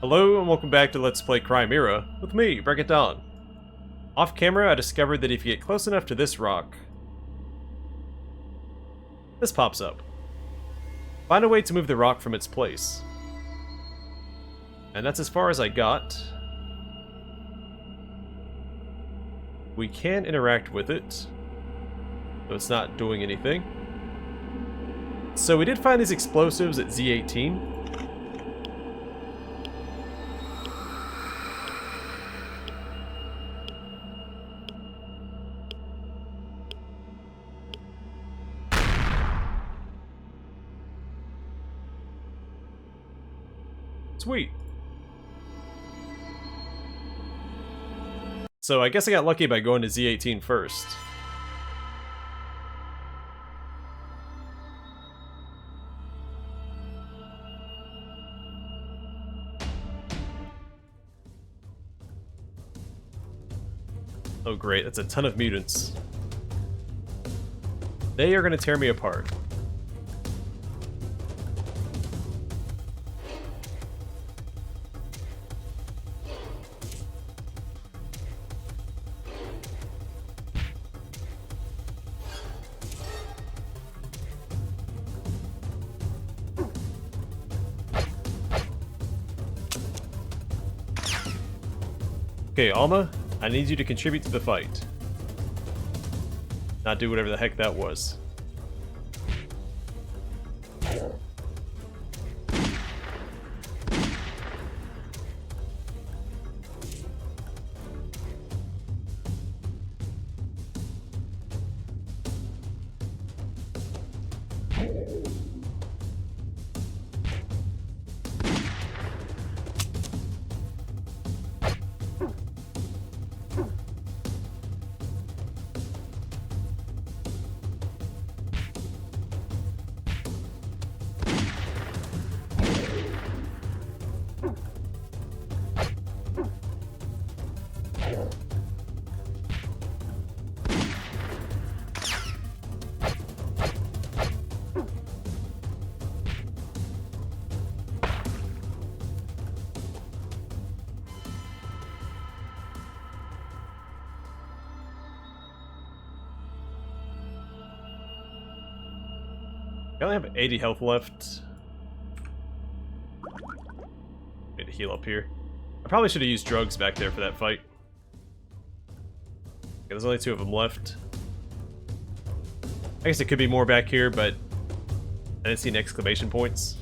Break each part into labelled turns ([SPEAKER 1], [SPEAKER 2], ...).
[SPEAKER 1] Hello and welcome back to Let's Play Krai Mira, with me, Break It Dawn. Off camera, I discovered that if you get close enough to this rock, this pops up. Find a way to move the rock from its place. And that's as far as I got. We can interact with it, so it's not doing anything. So we did find these explosives at Z18. Sweet. So I guess I got lucky by going to Z18 first. Oh great, that's a ton of mutants. They are going to tear me apart. Okay, Alma, I need you to contribute to the fight. Not do whatever the heck that was. I only have 80 health left. Need to heal up here. I probably should have used drugs back there for that fight. Okay, there's only 2 of them left. I guess it could be more back here, but I didn't see any exclamation points.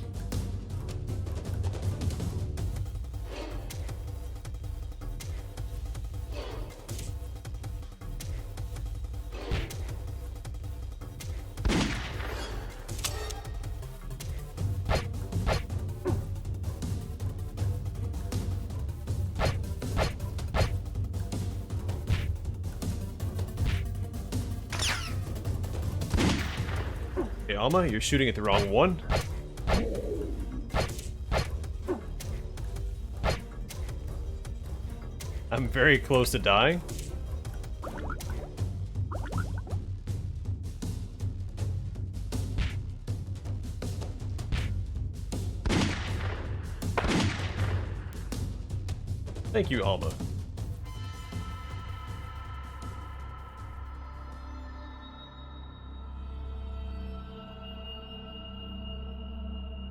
[SPEAKER 1] Okay, Alma, you're shooting at the wrong one. I'm very close to dying. Thank you, Alma.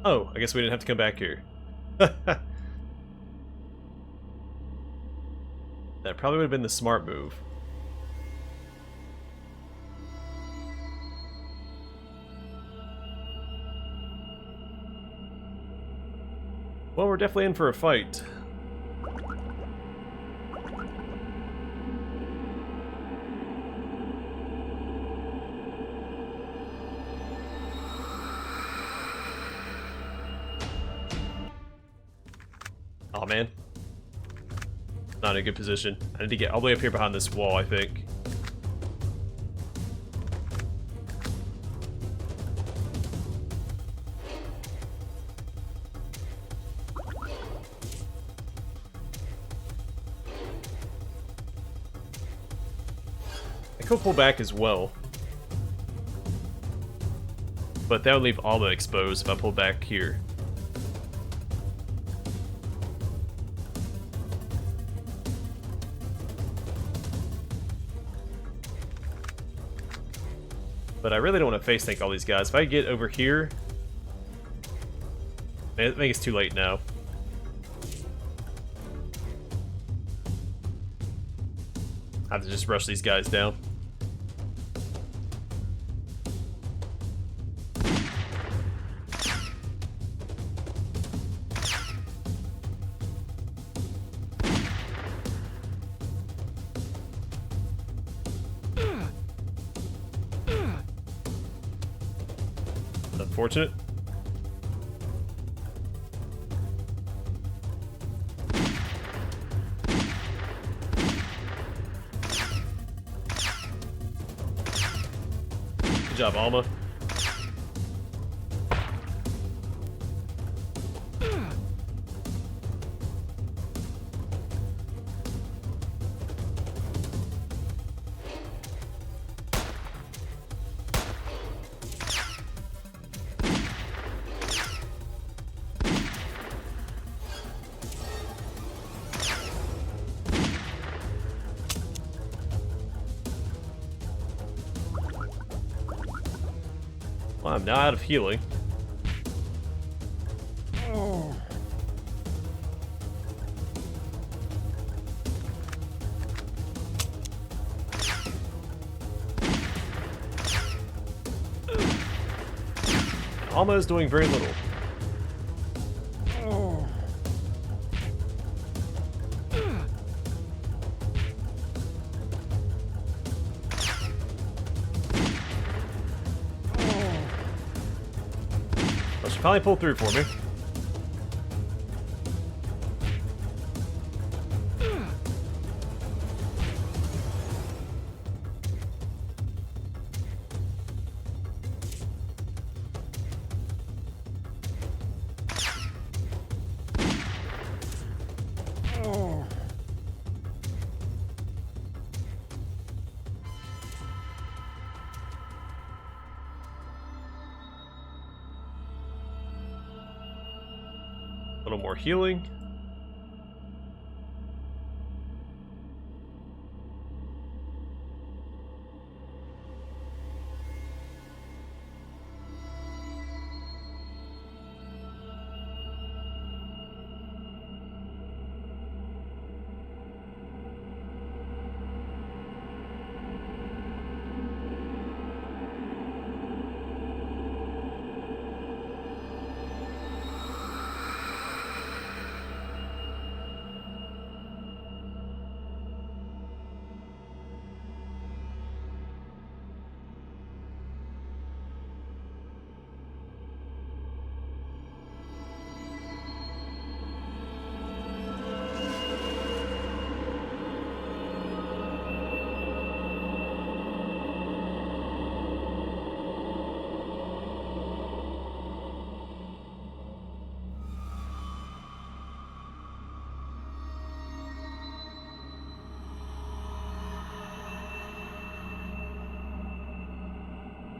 [SPEAKER 1] Oh, I guess we didn't have to come back here. That probably would have been the smart move. Well, we're definitely in for a fight. Oh man. Not in a good position. I need to get all the way up here behind this wall, I think. I could pull back as well. But that would leave Alma exposed if I pull back here. But I really don't want to face tank all these guys. If I get over here... I think it's too late now. I have to just rush these guys down. Unfortunate. Good job, Alma. Well, I'm now out of healing. Almost doing very little. I should probably pull through for me. A little more healing.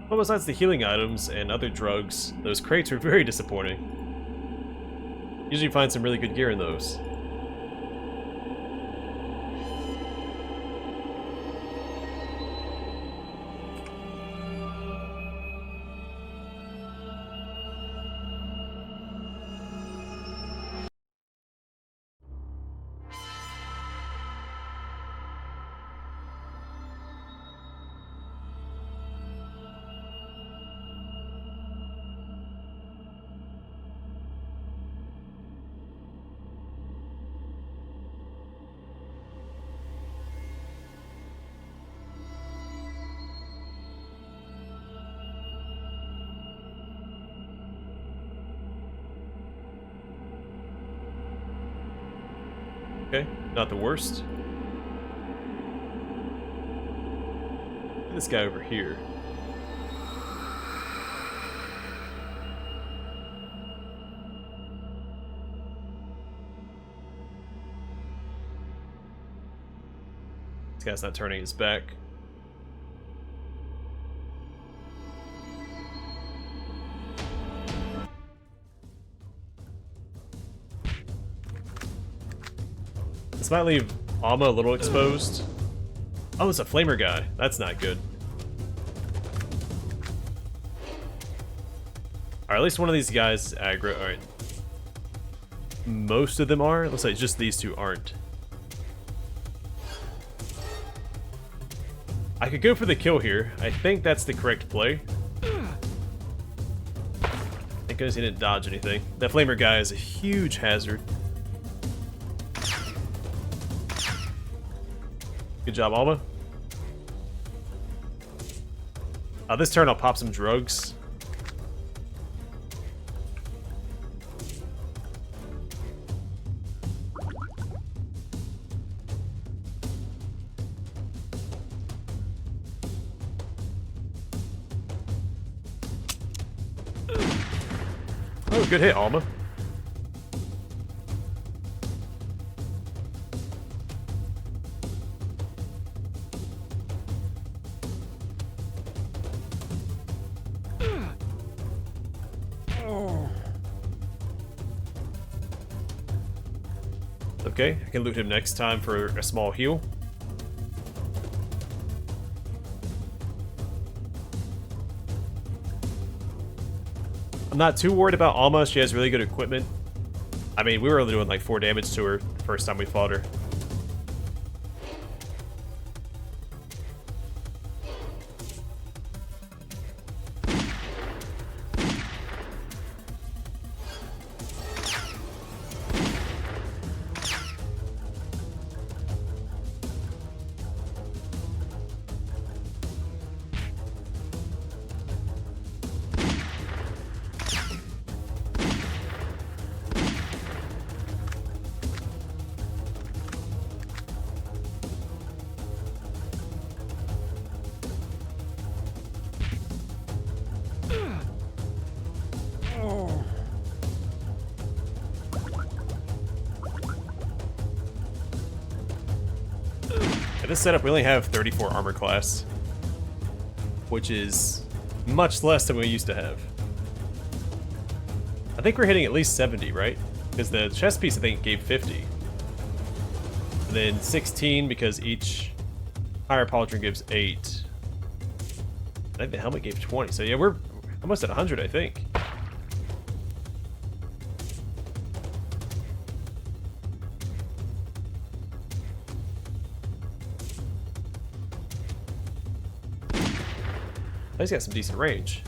[SPEAKER 1] Well, besides the healing items and other drugs, those crates were very disappointing. Usually you find some really good gear in those. Okay, not the worst. This guy over here. This guy's not turning his back. This might leave Alma a little exposed. Oh, it's a flamer guy. That's not good. Or at least one of these guys is aggro. Alright. Most of them are. Looks like just these two aren't. I could go for the kill here. I think that's the correct play. Thank goodness he didn't dodge anything. That flamer guy is a huge hazard. Good job, Alma. This turn I'll pop some drugs. Oh, good hit, Alma. Okay, I can loot him next time for a small heal. I'm not too worried about Alma. She has really good equipment. I mean, we were only doing like 4 damage to her the first time we fought her. At this setup, we only have 34 armor class, which is much less than we used to have. I think we're hitting at least 70, right? Because the chest piece, I think, gave 50. And then 16 because each higher pauldron gives 8. I think the helmet gave 20. So yeah, we're almost at 100, I think. He's got some decent range.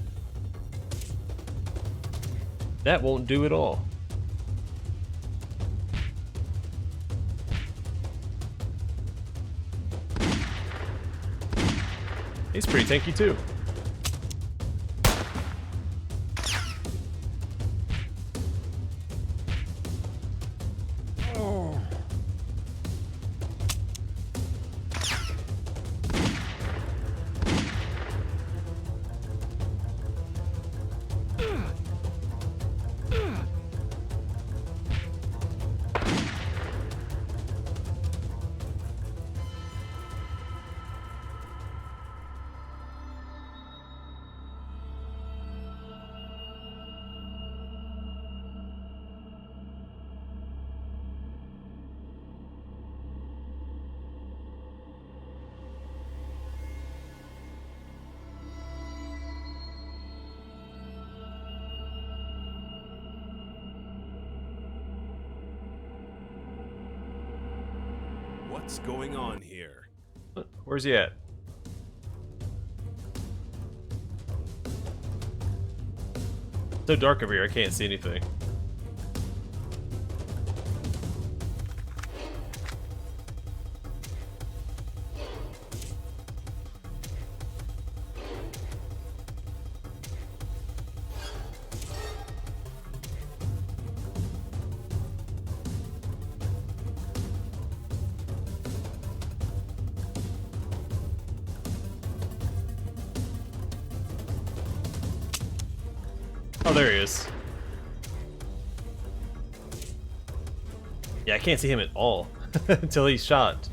[SPEAKER 1] That won't do it all. He's pretty tanky too.
[SPEAKER 2] What's going on here?
[SPEAKER 1] Where's he at? So dark over here, I can't see anything. Oh, there he is. Yeah, I can't see him at all until he's shot.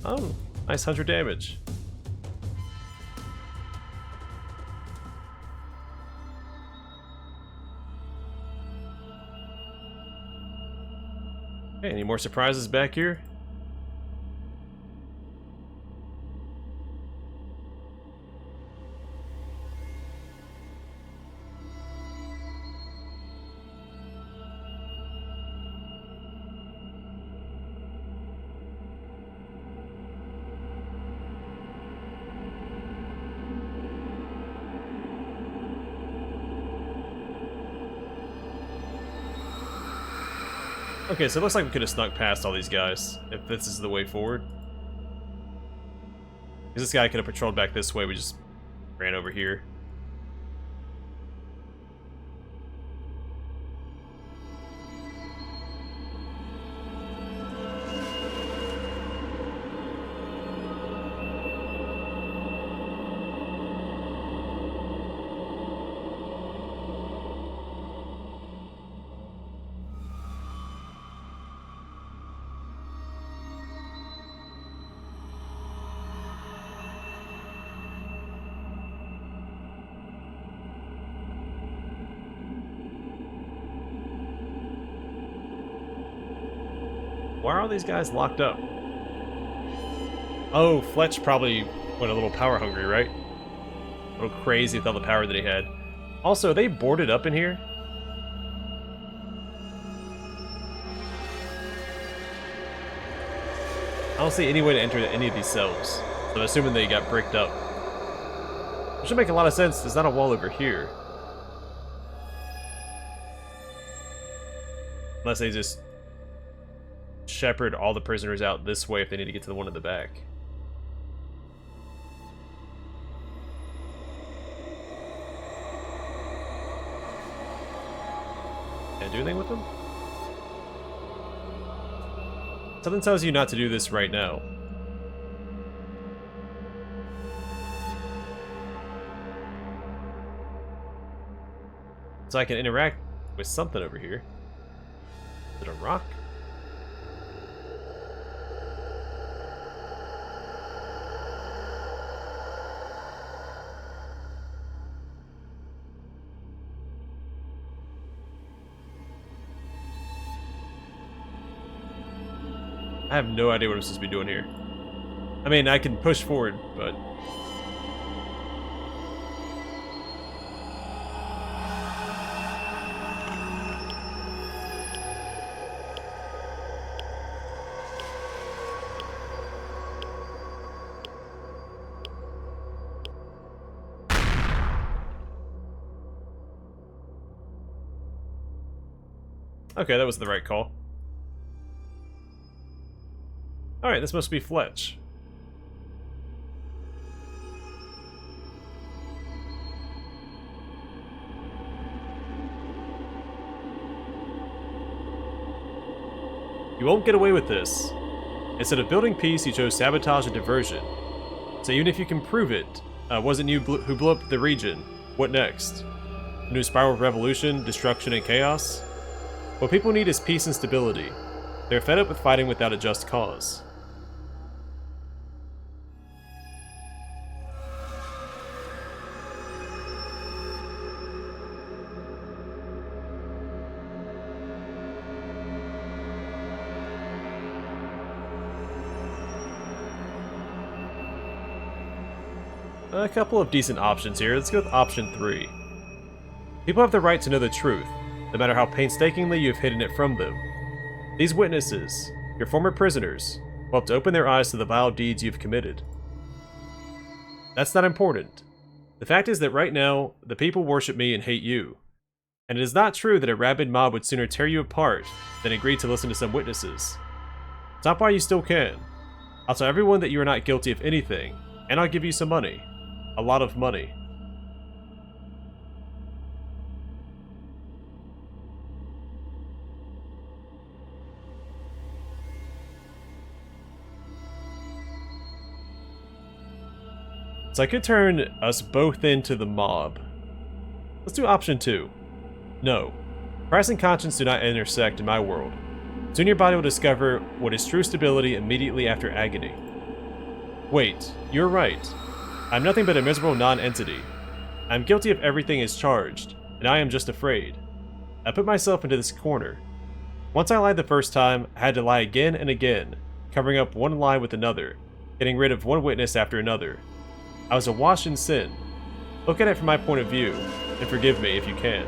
[SPEAKER 1] Oh, nice 100 damage. Hey, any more surprises back here? Okay, so it looks like we could have snuck past all these guys, if this is the way forward. Because this guy could have patrolled back this way, we just ran over here. Why are all these guys locked up? Oh, Fletch probably went a little power hungry, right? A little crazy with all the power that he had. Also, are they boarded up in here? I don't see any way to enter any of these cells. So I'm assuming they got bricked up. Which should make a lot of sense. There's not a wall over here. Unless they just shepherd all the prisoners out this way if they need to get to the one in the back. Can I do anything with them? Something tells you not to do this right now. So I can interact with something over here. Is it a rock? I have no idea what I'm supposed to be doing here. I mean, I can push forward, but... Okay, that was the right call. Alright, this must be Fletch. You won't get away with this. Instead of building peace, you chose sabotage and diversion. So even if you can prove it, wasn't you who blew up the region, what next? A new spiral of revolution, destruction, and chaos? What people need is peace and stability. They're fed up with fighting without a just cause. A couple of decent options here. Let's go with option 3. People have the right to know the truth, no matter how painstakingly you've hidden it from them. These witnesses, your former prisoners, will help to open their eyes to the vile deeds you've committed. That's not important. The fact is that right now, the people worship me and hate you. And it is not true that a rabid mob would sooner tear you apart than agree to listen to some witnesses. Stop while you still can. I'll tell everyone that you are not guilty of anything, and I'll give you some money. A lot of money. So I could turn us both into the mob. Let's do option 2. No. Price and conscience do not intersect in my world. Soon your body will discover what is true stability immediately after agony. Wait, you're right. I'm nothing but a miserable non-entity. I'm guilty of everything as charged, and I am just afraid. I put myself into this corner. Once I lied the first time, I had to lie again and again, covering up one lie with another, getting rid of one witness after another. I was awash in sin. Look at it from my point of view, and forgive me if you can.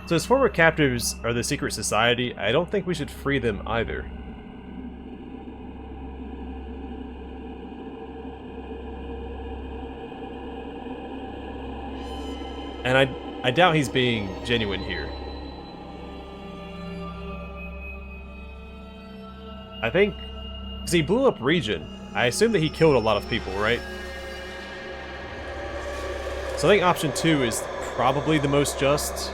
[SPEAKER 1] So his former captives are the secret society. I don't think we should free them either. And I doubt he's being genuine here. I think, because he blew up Region, I assume that he killed a lot of people, right? So I think option 2 is probably the most just.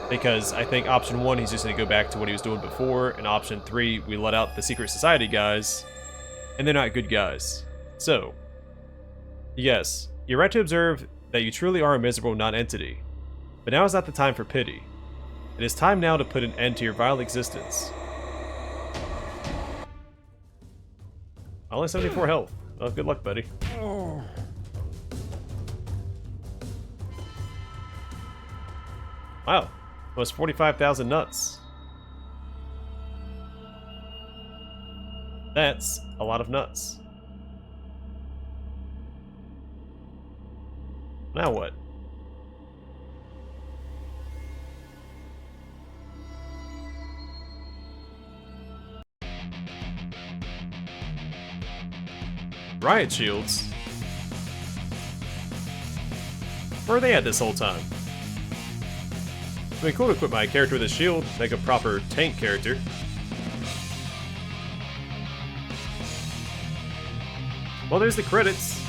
[SPEAKER 1] Because I think option 1, he's just going to go back to what he was doing before, and option 3, we let out the secret society guys, and they're not good guys. So, yes, you're right to observe that you truly are a miserable non-entity, but now is not the time for pity. It is time now to put an end to your vile existence. Only 74 health. Well, good luck, buddy. Wow. Almost 45,000 nuts. That's a lot of nuts. Now what? Riot shields? Where are they at this whole time? I mean, cool to equip my character with a shield, make a proper tank character. Well, there's the credits.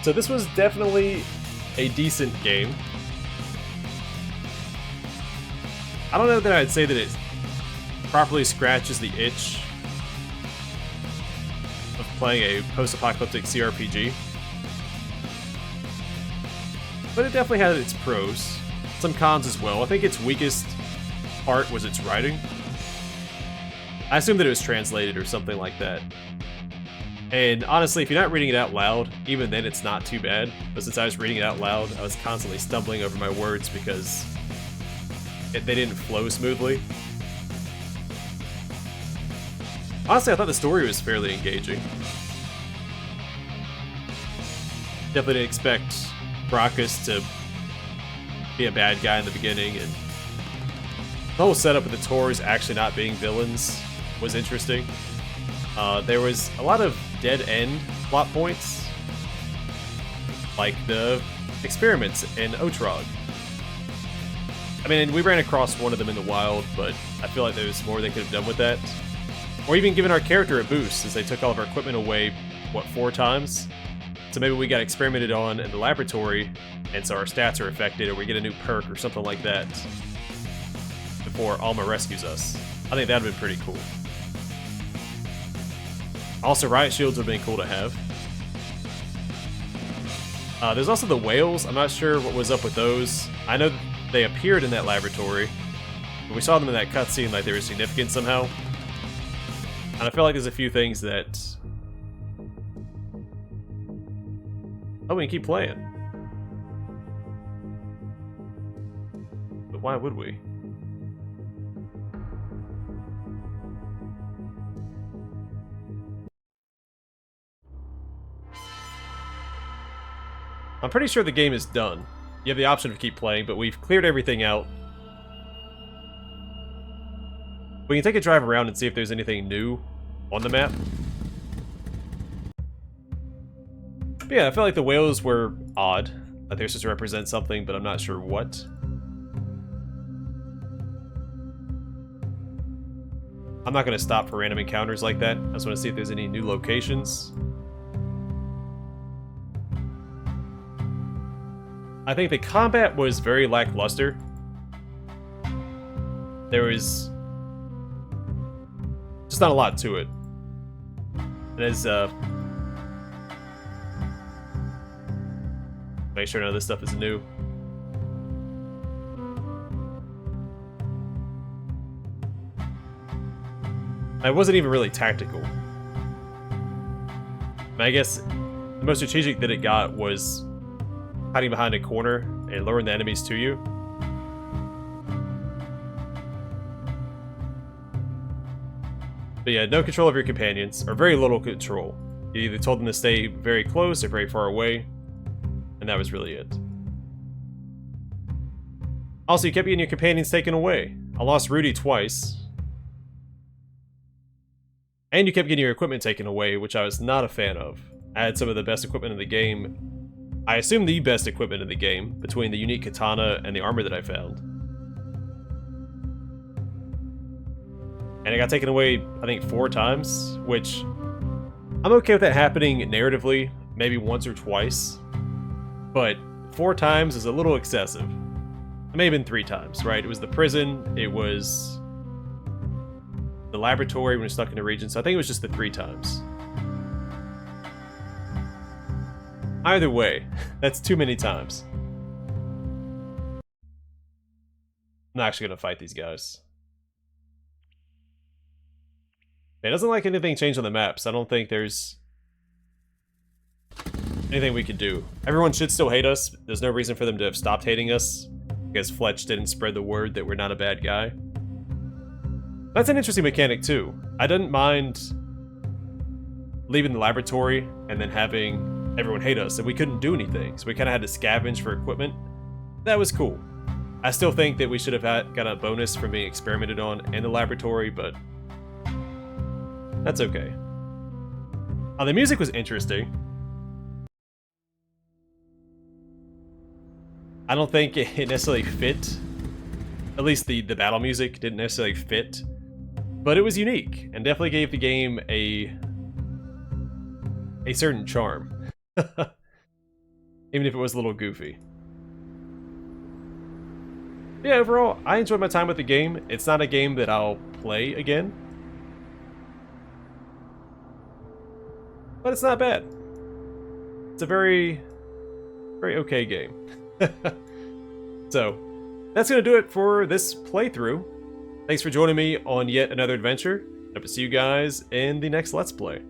[SPEAKER 1] So this was definitely a decent game. I don't know that I'd say that it properly scratches the itch of playing a post-apocalyptic CRPG. But it definitely had its pros. Some cons as well. I think its weakest part was its writing. I assume that it was translated or something like that. And honestly, if you're not reading it out loud, even then it's not too bad. But since I was reading it out loud, I was constantly stumbling over my words because they didn't flow smoothly. Honestly, I thought the story was fairly engaging. Definitely didn't expect Brackus to be a bad guy in the beginning, and the whole setup with the Taurs actually not being villains was interesting. There was a lot of dead-end plot points, like the experiments in Otrog. I mean, we ran across one of them in the wild, but I feel like there was more they could have done with that. Or even given our character a boost, since they took all of our equipment away, what, 4 times? So maybe we got experimented on in the laboratory, and so our stats are affected, or we get a new perk or something like that before Alma rescues us. I think that would have been pretty cool. Also, riot shields would have been cool to have. There's also the whales. I'm not sure what was up with those. I know they appeared in that laboratory, but we saw them in that cutscene like they were significant somehow. And I feel like there's a few things that... Oh, we can keep playing. But why would we? I'm pretty sure the game is done. You have the option to keep playing, but we've cleared everything out. We can take a drive around and see if there's anything new on the map. But yeah, I felt like the whales were odd. Like they're supposed to represent something, but I'm not sure what. I'm not going to stop for random encounters like that. I just want to see if there's any new locations. I think the combat was very lackluster. There was just not a lot to it. And as make sure none of this stuff is new. It wasn't even really tactical. I guess the most strategic that it got was hiding behind a corner and luring the enemies to you. But yeah, no control of your companions, or very little control. You either told them to stay very close or very far away, and that was really it. Also, you kept getting your companions taken away. I lost Rudy twice. And you kept getting your equipment taken away, which I was not a fan of. I had some of the best equipment in the game. I assume the best equipment in the game, between the unique katana and the armor that I found. And it got taken away, I think, 4 times, which I'm okay with that happening narratively, maybe once or twice. But 4 times is a little excessive. It may have been 3 times, right? It was the prison, it was the laboratory when we're stuck in a region, so I think it was just the 3 times. Either way, that's too many times. I'm not actually gonna fight these guys. It doesn't like anything changed on the maps. I don't think there's anything we could do. Everyone should still hate us. There's no reason for them to have stopped hating us, because Fletch didn't spread the word that we're not a bad guy. That's an interesting mechanic too. I didn't mind leaving the laboratory and then having everyone hate us, and we couldn't do anything, so we kind of had to scavenge for equipment. That was cool. I still think that we should have got a bonus from being experimented on in the laboratory, but that's okay. The music was interesting. I don't think it necessarily fit. At least the battle music didn't necessarily fit. But it was unique, and definitely gave the game a certain charm. Even if it was a little goofy. Yeah, overall, I enjoyed my time with the game. It's not a game that I'll play again. But it's not bad. It's a very, very okay game. So, that's going to do it for this playthrough. Thanks for joining me on yet another adventure. Hope to see you guys in the next Let's Play.